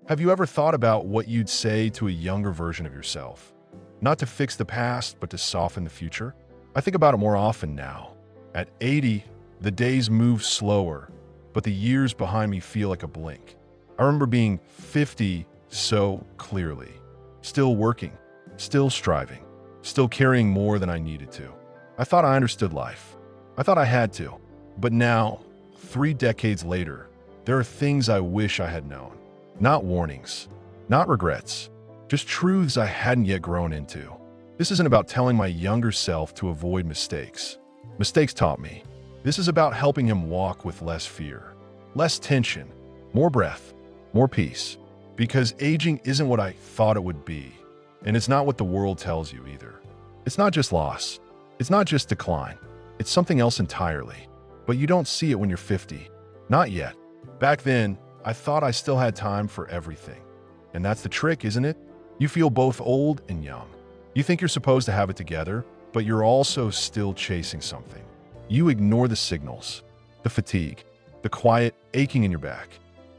Have you ever thought about what you'd say to a younger version of yourself? Not to fix the past, but to soften the future? I think about it more often now. At 80, the days move slower, but the years behind me feel like a blink. I remember being 50 so clearly. Still working, still striving, still carrying more than I needed to. I thought I understood life. I thought I had to. But now, 3 decades later, there are things I wish I had known. Not warnings, not regrets, just truths I hadn't yet grown into. This isn't about telling my younger self to avoid mistakes. Mistakes taught me. This is about helping him walk with less fear, less tension, more breath, more peace. Because aging isn't what I thought it would be, and it's not what the world tells you either. It's not just loss. It's not just decline. It's something else entirely. But you don't see it when you're 50. Not yet. Back then, I thought I still had time for everything. And that's the trick, isn't it? You feel both old and young. You think you're supposed to have it together, but you're also still chasing something. You ignore the signals, the fatigue, the quiet aching in your back,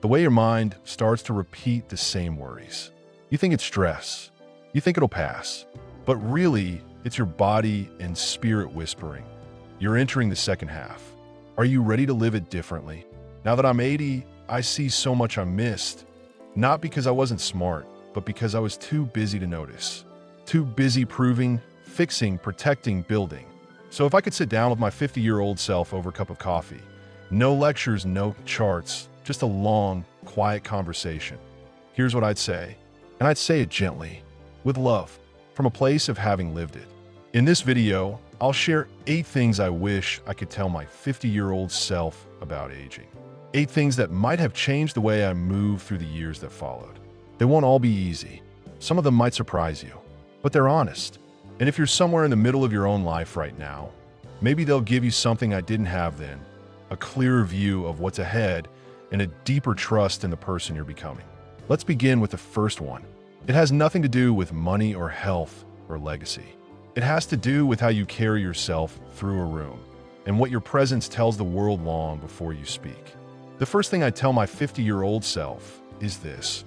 the way your mind starts to repeat the same worries. You think it's stress. You think it'll pass. But really, it's your body and spirit whispering. You're entering the second half. Are you ready to live it differently? Now that I'm 80, I see so much I missed. Not because I wasn't smart, but because I was too busy to notice. Too busy proving, fixing, protecting, building. So if I could sit down with my 50-year-old self over a cup of coffee, no lectures, no charts, just a long, quiet conversation, here's what I'd say. And I'd say it gently, with love, from a place of having lived it. In this video, I'll share 8 things I wish I could tell my 50-year-old self about aging. 8 things that might have changed the way I moved through the years that followed. They won't all be easy. Some of them might surprise you, but they're honest. And if you're somewhere in the middle of your own life right now, maybe they'll give you something I didn't have then, a clearer view of what's ahead and a deeper trust in the person you're becoming. Let's begin with the first one. It has nothing to do with money or health or legacy. It has to do with how you carry yourself through a room and what your presence tells the world long before you speak. The first thing I tell my 50-year-old self is this: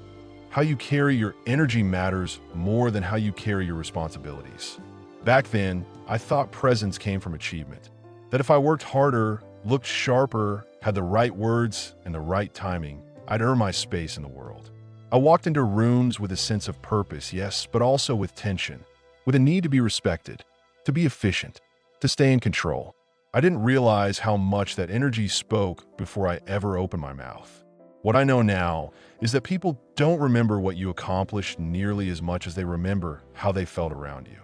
how you carry your energy matters more than how you carry your responsibilities. Back then, I thought presence came from achievement. That if I worked harder, looked sharper, had the right words and the right timing, I'd earn my space in the world. I walked into rooms with a sense of purpose, yes, but also with tension, with a need to be respected, to be efficient, to stay in control. I didn't realize how much that energy spoke before I ever opened my mouth. What I know now is that people don't remember what you accomplished nearly as much as they remember how they felt around you.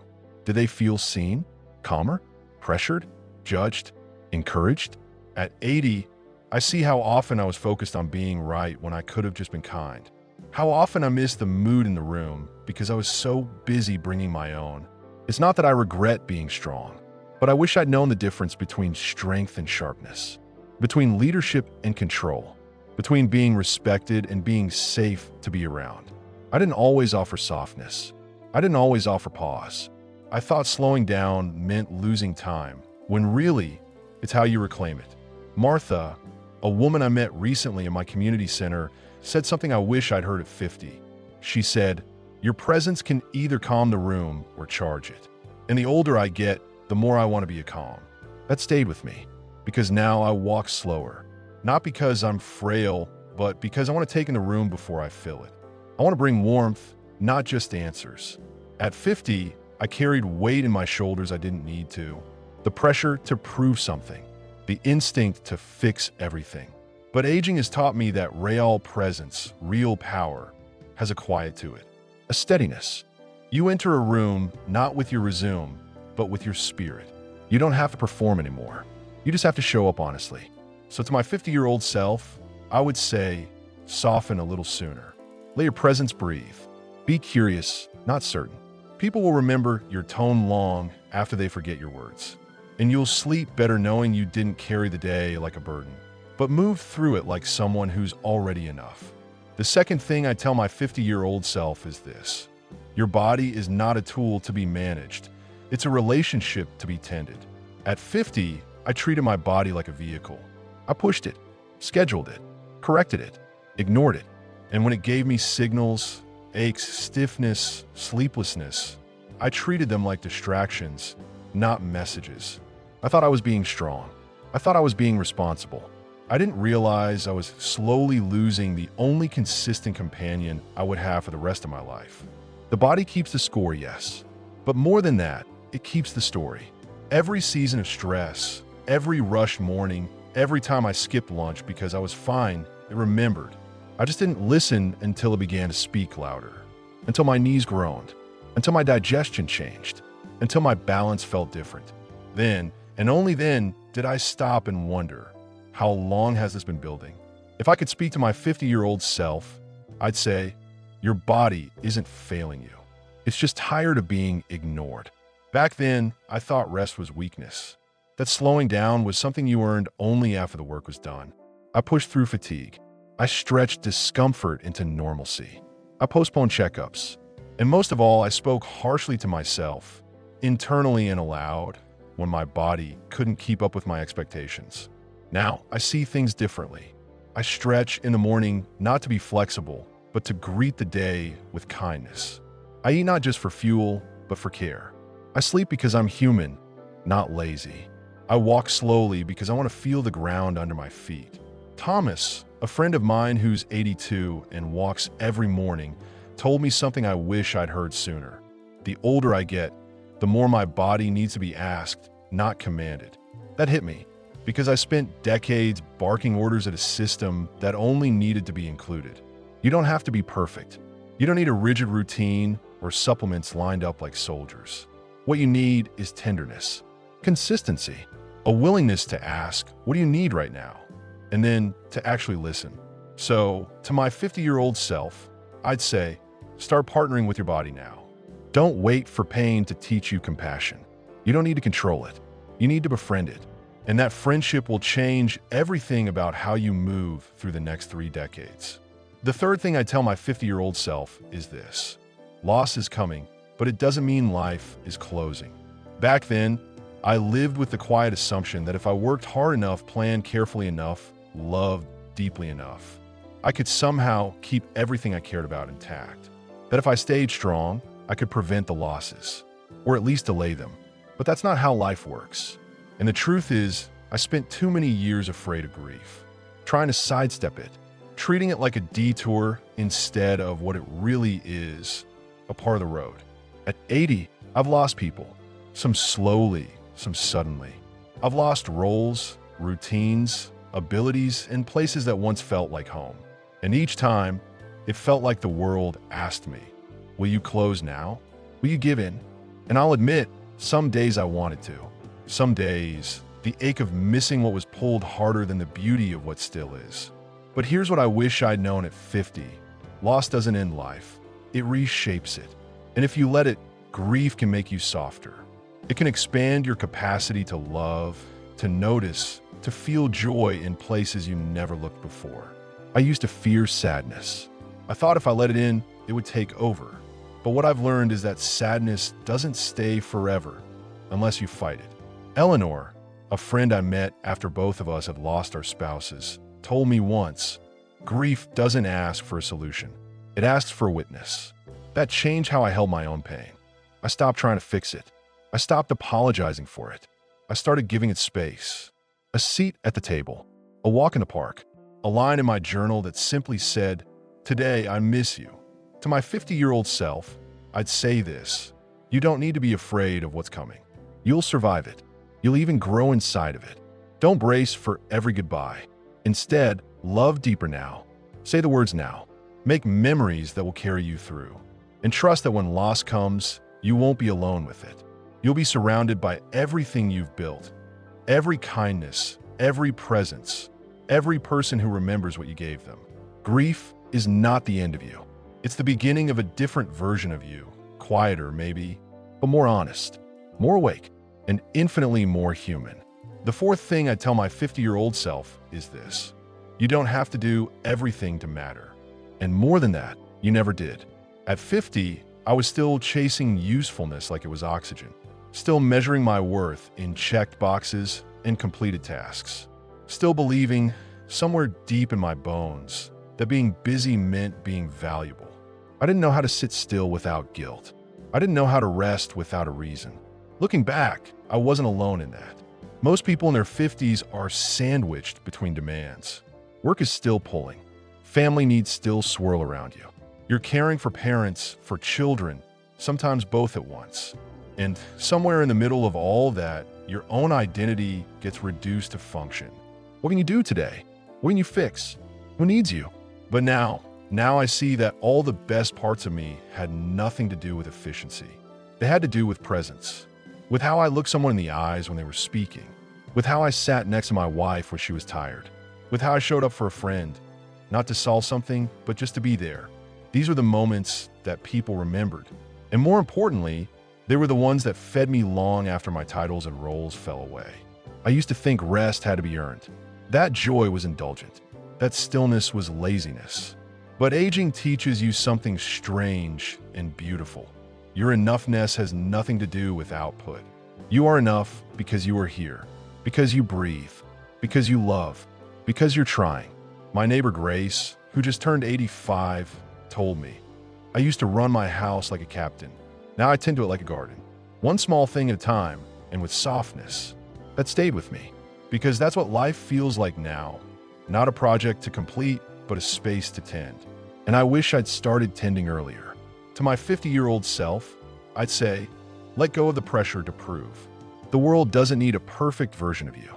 Did they feel seen, calmer, pressured, judged, encouraged? At 80, I see how often I was focused on being right when I could have just been kind. How often I missed the mood in the room because I was so busy bringing my own. It's not that I regret being strong, but I wish I'd known the difference between strength and sharpness, between leadership and control, between being respected and being safe to be around. I didn't always offer softness. I didn't always offer pause. I thought slowing down meant losing time, when really, it's how you reclaim it. Martha, a woman I met recently in my community center, said something I wish I'd heard at 50. She said, "Your presence can either calm the room or charge it." And the older I get, the more I want to be a calm. That stayed with me, because now I walk slower. Not because I'm frail, but because I want to take in the room before I fill it. I want to bring warmth, not just answers. At 50, I carried weight in my shoulders I didn't need to. The pressure to prove something, the instinct to fix everything. But aging has taught me that real presence, real power, has a quiet to it, a steadiness. You enter a room not with your resume, but with your spirit. You don't have to perform anymore. You just have to show up honestly. So to my 50-year-old self, I would say, soften a little sooner. Let your presence breathe. Be curious, not certain. People will remember your tone long after they forget your words. And you'll sleep better knowing you didn't carry the day like a burden, but move through it like someone who's already enough. The second thing I tell my 50-year-old self is this: your body is not a tool to be managed. It's a relationship to be tended. At 50, I treated my body like a vehicle. I pushed it, scheduled it, corrected it, ignored it, And when it gave me signals, aches, stiffness, sleeplessness, I treated them like distractions, not messages. I thought I was being strong. I thought I was being responsible. I didn't realize I was slowly losing the only consistent companion I would have for the rest of my life. The body keeps the score, yes. But more than that, it keeps the story. Every season of stress, every rushed morning, every time I skipped lunch because I was fine, it remembered. I just didn't listen until it began to speak louder, until my knees groaned, until my digestion changed, until my balance felt different. Then, and only then, did I stop and wonder, how long has this been building? If I could speak to my 50-year-old self, I'd say, your body isn't failing you. It's just tired of being ignored. Back then, I thought rest was weakness, that slowing down was something you earned only after the work was done. I pushed through fatigue. I stretched discomfort into normalcy. I postponed checkups. And most of all, I spoke harshly to myself, internally and aloud, when my body couldn't keep up with my expectations. Now, I see things differently. I stretch in the morning not to be flexible, but to greet the day with kindness. I eat not just for fuel, but for care. I sleep because I'm human, not lazy. I walk slowly because I want to feel the ground under my feet. Thomas, a friend of mine who's 82 and walks every morning, told me something I wish I'd heard sooner. The older I get, the more my body needs to be asked, not commanded. That hit me, because I spent decades barking orders at a system that only needed to be included. You don't have to be perfect. You don't need a rigid routine or supplements lined up like soldiers. What you need is tenderness, consistency, a willingness to ask, what do you need right now? And then to actually listen. So, to my 50-year-old self, I'd say, start partnering with your body now. Don't wait for pain to teach you compassion. You don't need to control it. You need to befriend it. And that friendship will change everything about how you move through the next 3 decades. The third thing I tell my 50-year-old self is this. Loss is coming, but it doesn't mean life is closing. Back then, I lived with the quiet assumption that if I worked hard enough, planned carefully enough, loved deeply enough, I could somehow keep everything I cared about intact. That if I stayed strong, I could prevent the losses, or at least delay them. But that's not how life works. And the truth is, I spent too many years afraid of grief, trying to sidestep it, treating it like a detour instead of what it really is, a part of the road. At 80, I've lost people, some slowly, some suddenly. I've lost roles, routines, abilities, and places that once felt like home. And each time, it felt like the world asked me, will you close now? Will you give in? And I'll admit, some days I wanted to. Some days, the ache of missing what was pulled harder than the beauty of what still is. But here's what I wish I'd known at 50. Loss doesn't end life. It reshapes it. And if you let it, grief can make you softer. It can expand your capacity to love, to notice, to feel joy in places you never looked before. I used to fear sadness. I thought if I let it in, it would take over. But what I've learned is that sadness doesn't stay forever unless you fight it. Eleanor, a friend I met after both of us had lost our spouses, told me once, grief doesn't ask for a solution. It asks for a witness. That changed how I held my own pain. I stopped trying to fix it. I stopped apologizing for it. I started giving it space. A seat at the table, a walk in the park, a line in my journal that simply said, today I miss you. To my 50-year-old self, I'd say this, you don't need to be afraid of what's coming. You'll survive it. You'll even grow inside of it. Don't brace for every goodbye. Instead, love deeper now. Say the words now. Make memories that will carry you through. And trust that when loss comes, you won't be alone with it. You'll be surrounded by everything you've built. Every kindness, every presence, every person who remembers what you gave them. Grief is not the end of you. It's the beginning of a different version of you. Quieter, maybe, but more honest, more awake, and infinitely more human. The fourth thing I tell my 50-year-old self is this. You don't have to do everything to matter. And more than that, you never did. At 50, I was still chasing usefulness like it was oxygen. Still measuring my worth in checked boxes and completed tasks. Still believing, somewhere deep in my bones, that being busy meant being valuable. I didn't know how to sit still without guilt. I didn't know how to rest without a reason. Looking back, I wasn't alone in that. Most people in their 50s are sandwiched between demands. Work is still pulling. Family needs still swirl around you. You're caring for parents, for children, sometimes both at once. And somewhere in the middle of all that, your own identity gets reduced to function. What can you do today? What can you fix? Who needs you? But now I see that all the best parts of me had nothing to do with efficiency. They had to do with presence, with how I looked someone in the eyes when they were speaking, with how I sat next to my wife when she was tired, with how I showed up for a friend, not to solve something, but just to be there. These were the moments that people remembered. And more importantly, they were the ones that fed me long after my titles and roles fell away. I used to think rest had to be earned. That joy was indulgent. That stillness was laziness. But aging teaches you something strange and beautiful. Your enoughness has nothing to do with output. You are enough because you are here, because you breathe, because you love, because you're trying. My neighbor Grace, who just turned 85, told me, "I used to run my house like a captain. Now I tend to it like a garden. One small thing at a time, and with softness." That stayed with me, because that's what life feels like now. Not a project to complete, but a space to tend. And I wish I'd started tending earlier. To my 50-year-old self, I'd say, let go of the pressure to prove. The world doesn't need a perfect version of you.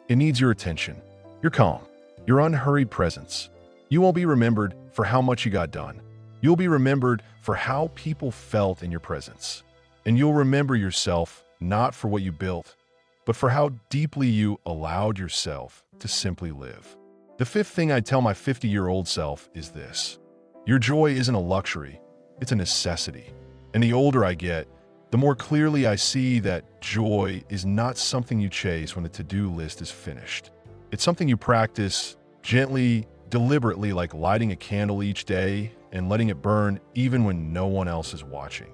It needs your attention, your calm, your unhurried presence. You won't be remembered for how much you got done. You'll be remembered for how people felt in your presence. And you'll remember yourself not for what you built, but for how deeply you allowed yourself to simply live. The fifth thing I'd tell my 50-year-old self is this. Your joy isn't a luxury, it's a necessity. And the older I get, the more clearly I see that joy is not something you chase when the to-do list is finished. It's something you practice gently, deliberately, like lighting a candle each day and letting it burn even when no one else is watching.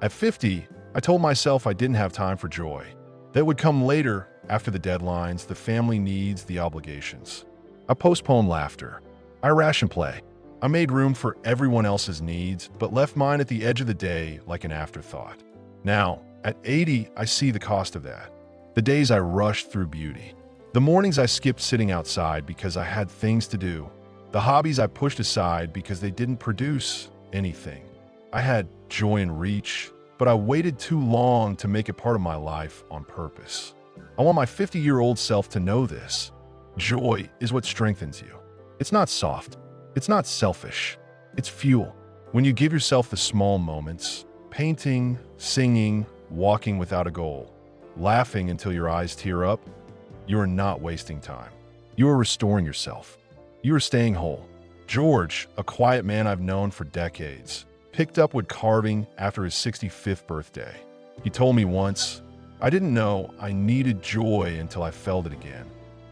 At 50, I told myself I didn't have time for joy. That would come later, after the deadlines, the family needs, the obligations. I postponed laughter. I rationed play. I made room for everyone else's needs, but left mine at the edge of the day like an afterthought. Now, at 80, I see the cost of that. The days I rushed through beauty. The mornings I skipped sitting outside because I had things to do. The hobbies I pushed aside because they didn't produce anything. I had joy in reach, but I waited too long to make it part of my life on purpose. I want my 50-year-old self to know this. Joy is what strengthens you. It's not soft. It's not selfish. It's fuel. When you give yourself the small moments, painting, singing, walking without a goal, laughing until your eyes tear up, you are not wasting time. You are restoring yourself. You are staying whole. George, a quiet man I've known for decades, picked up wood carving after his 65th birthday. He told me once, I didn't know I needed joy until I felt it again.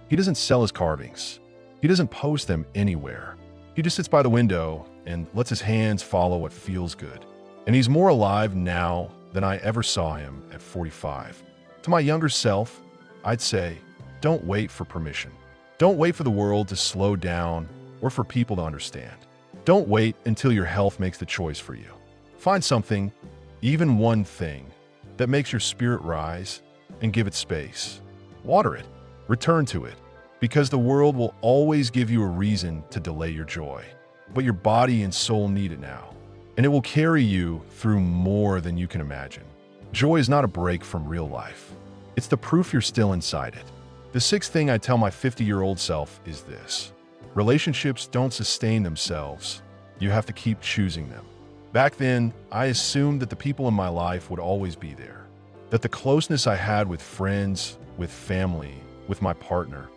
He doesn't sell his carvings. He doesn't post them anywhere. He just sits by the window and lets his hands follow what feels good. And he's more alive now than I ever saw him at 45. To my younger self, I'd say, don't wait for permission. Don't wait for the world to slow down or for people to understand. Don't wait until your health makes the choice for you. Find something, even one thing, that makes your spirit rise and give it space. Water it. Return to it, because the world will always give you a reason to delay your joy. But your body and soul need it now, and it will carry you through more than you can imagine. Joy is not a break from real life. It's the proof you're still inside it. The sixth thing I tell my 50-year-old self is this. Relationships don't sustain themselves. You have to keep choosing them. Back then, I assumed that the people in my life would always be there, that the closeness I had with friends, with family, with my partner,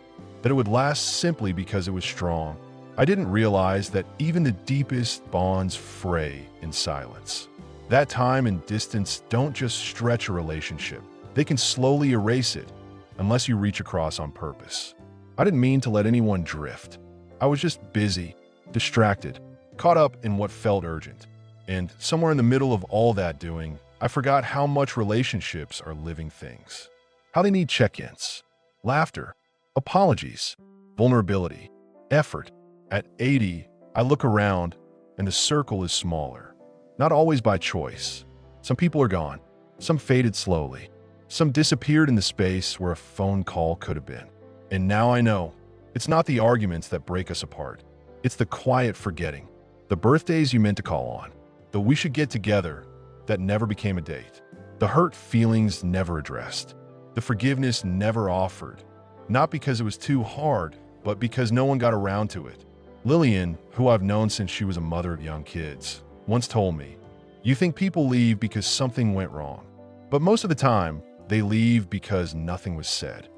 that it would last simply because it was strong. I didn't realize that even the deepest bonds fray in silence. That time and distance don't just stretch a relationship. They can slowly erase it, unless you reach across on purpose. I didn't mean to let anyone drift. I was just busy, distracted, caught up in what felt urgent. And somewhere in the middle of all that doing, I forgot how much relationships are living things. How they need check-ins. Laughter, apologies, vulnerability, effort. At 80, I look around, and the circle is smaller. Not always by choice. Some people are gone. Some faded slowly. Some disappeared in the space where a phone call could have been. And now I know, it's not the arguments that break us apart. It's the quiet forgetting. The birthdays you meant to call on. The we should get together that never became a date. The hurt feelings never addressed. The forgiveness never offered. Not because it was too hard, but because no one got around to it. Lillian, who I've known since she was a mother of young kids, once told me, "You think people leave because something went wrong. But most of the time, they leave because nothing was said."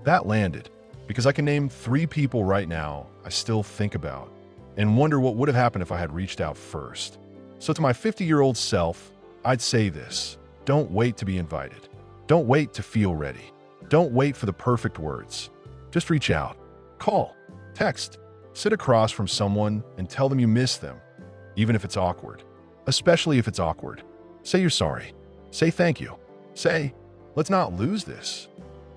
That landed, because I can name 3 people right now I still think about and wonder what would have happened if I had reached out first. So to my 50-year-old self, I'd say this: don't wait to be invited. Don't wait to feel ready. Don't wait for the perfect words. Just reach out. Call. Text. Sit across from someone and tell them you miss them, even if it's awkward. Especially if it's awkward. Say you're sorry. Say thank you. Say, let's not lose this.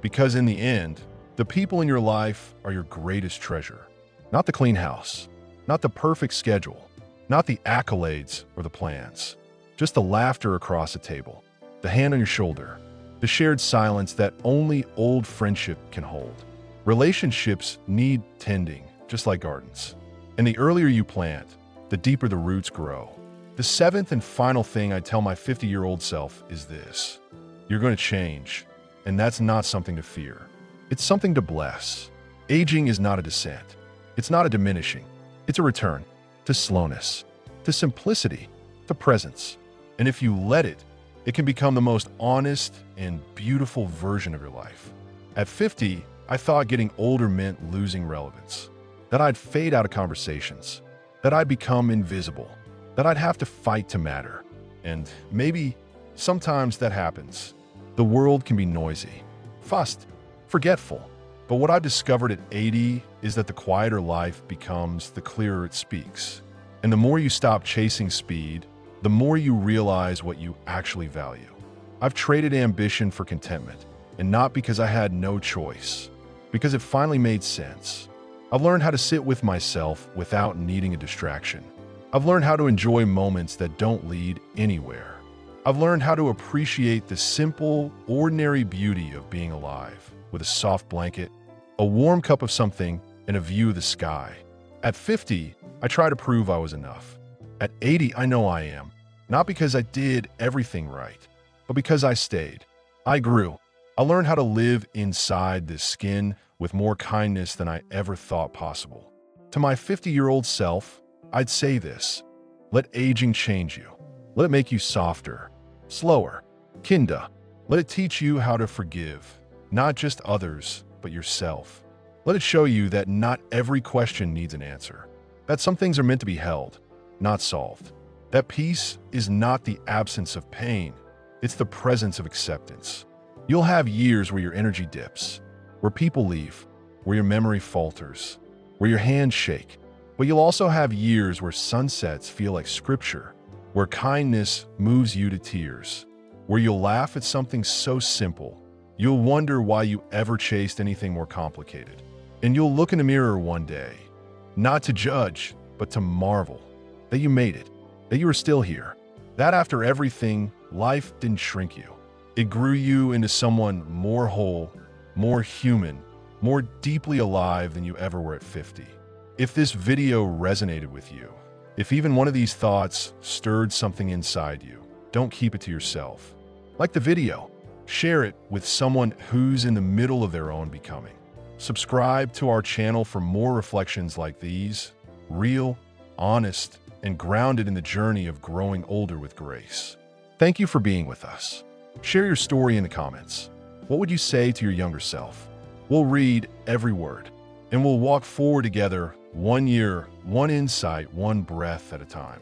Because in the end, the people in your life are your greatest treasure. Not the clean house. Not the perfect schedule. Not the accolades or the plans. Just the laughter across a table. The hand on your shoulder. The shared silence that only old friendship can hold. Relationships need tending, just like gardens. And the earlier you plant, the deeper the roots grow. The 7th and final thing I tell my 50-year-old self is this: you're going to change, and that's not something to fear. It's something to bless. Aging is not a descent. It's not a diminishing. It's a return to slowness, to simplicity, to presence. And if you let it, it can become the most honest and beautiful version of your life. At 50, I thought getting older meant losing relevance, that I'd fade out of conversations, that I'd become invisible, that I'd have to fight to matter. And maybe sometimes that happens. The world can be noisy, fussed, forgetful. But what I've discovered at 80 is that the quieter life becomes, the clearer it speaks. And the more you stop chasing speed, the more you realize what you actually value. I've traded ambition for contentment, and not because I had no choice, because it finally made sense. I've learned how to sit with myself without needing a distraction. I've learned how to enjoy moments that don't lead anywhere. I've learned how to appreciate the simple, ordinary beauty of being alive, with a soft blanket, a warm cup of something, and a view of the sky. At 50, I try to prove I was enough. At 80, I know I am, not because I did everything right, but because I stayed. I grew. I learned how to live inside this skin with more kindness than I ever thought possible. To my 50-year-old self, I'd say this: let aging change you. Let it make you softer, slower, kinder. Let it teach you how to forgive, not just others, but yourself. Let it show you that not every question needs an answer, that some things are meant to be held, not solved. That peace is not the absence of pain, it's the presence of acceptance. You'll have years where your energy dips, where people leave, where your memory falters, where your hands shake. But you'll also have years where sunsets feel like scripture, where kindness moves you to tears, where you'll laugh at something so simple, you'll wonder why you ever chased anything more complicated. And you'll look in the mirror one day, not to judge, but to marvel that you made it, that you are still here, that after everything, life didn't shrink you. It grew you into someone more whole, more human, more deeply alive than you ever were at 50. If this video resonated with you, if even one of these thoughts stirred something inside you, don't keep it to yourself. Like the video, share it with someone who's in the middle of their own becoming. Subscribe to our channel for more reflections like these, real, honest, and grounded in the journey of growing older with grace. Thank you for being with us. Share your story in the comments. What would you say to your younger self? We'll read every word, and we'll walk forward together, 1 year, one insight, one breath at a time.